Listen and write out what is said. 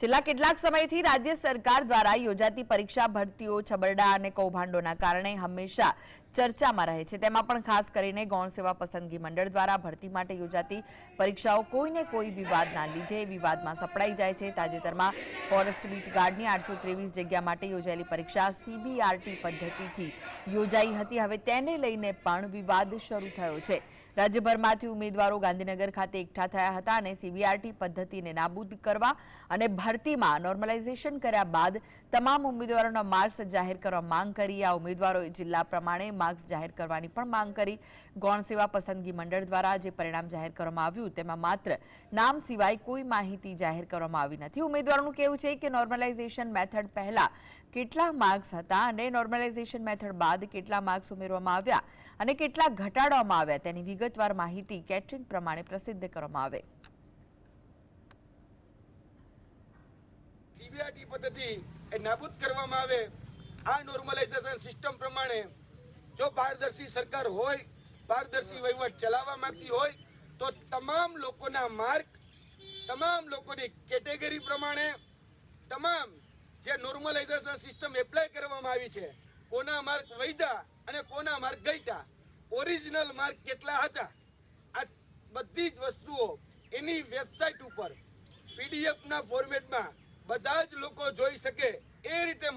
છેલ્લા કેટલાક સમયથી રાજ્ય સરકાર દ્વારા યોજાતી પરીક્ષા ભરતીઓ છબરડા અને કૌભાંડોના કારણે હંમેશા ચર્ચામાં રહે છે। તેમાં પણ ખાસ કરીને ગૌણ સેવા પસંદગી મંડળ દ્વારા ભરતી માટે યોજાતી પરીક્ષાઓ કોઈને કોઈ વિવાદના લીધે વિવાદમાં સપડાઈ જાય છે। તાજેતરમાં ફોરેસ્ટ બીટ ગાર્ડની 823 જગ્યા માટે યોજાયેલી પરીક્ષા CBRT પદ્ધતિથી યોજાઈ હતી। હવે તેને લઈને પણ વિવાદ શરૂ થયો છે। રાજ્યભરમાંથી ઉમેદવારો ગાંધીનગર ખાતે એકઠા થયા હતા અને CBRT પદ્ધતિને નાબૂદ કરવા અને ભરતીમાં નોર્મલાઇઝેશન કર્યા બાદ તમામ ઉમેદવારોના માર્ક્સ જાહેર કરવા માંગ કરી। આ ઉમેદવારોએ જિલ્લા પ્રમાણે માર્ક્સ જાહેર કરવાની પણ માંગ કરી। ગૌણ સેવા પસંદગી મંડળ દ્વારા જે પરિણામ જાહેર કરવામાં આવ્યું તેમાં માત્ર નામ સિવાય કોઈ માહિતી જાહેર કરવામાં આવી નથી। ઉમેદવારોનું કહેવું છે કે નોર્મલાઇઝેશન મેથડ પહેલા કેટલા માર્ક્સ હતા અને નોર્મલાઇઝેશન મેથડ બાદ કેટલા માર્ક્સ ઉમેરવામાં આવ્યા અને કેટલા ઘટાડવામાં આવ્યા તેની વિગતવાર માહિતી કેટરિંગ પ્રમાણે પ્રસિદ્ધ કરવામાં આવે। CBRT પદ્ધતિ એ નાબૂદ કરવામાં આવે। આ નોર્મલાઇઝેશન સિસ્ટમ પ્રમાણે જો પારદર્શી સરકાર હોય, પારદર્શી વહીવટ ચલાવવા માંગતી હોય તો તમામ લોકોના માર્ક, તમામ લોકોની કેટેગરી પ્રમાણે તમામ જે નોર્મલાઇઝેશન સિસ્ટમ એપ્લાય કરવામાં આવી છે, કોના માર્ક વધ્યા અને કોના માર્ક ઘટ્યા, ઓરિજિનલ માર્ક કેટલા હતા, આ બધી જ વસ્તુઓ એની વેબસાઇટ ઉપર PDF ના ફોર્મેટમાં બધા જ લોકો જોઈ શકે એ રીતે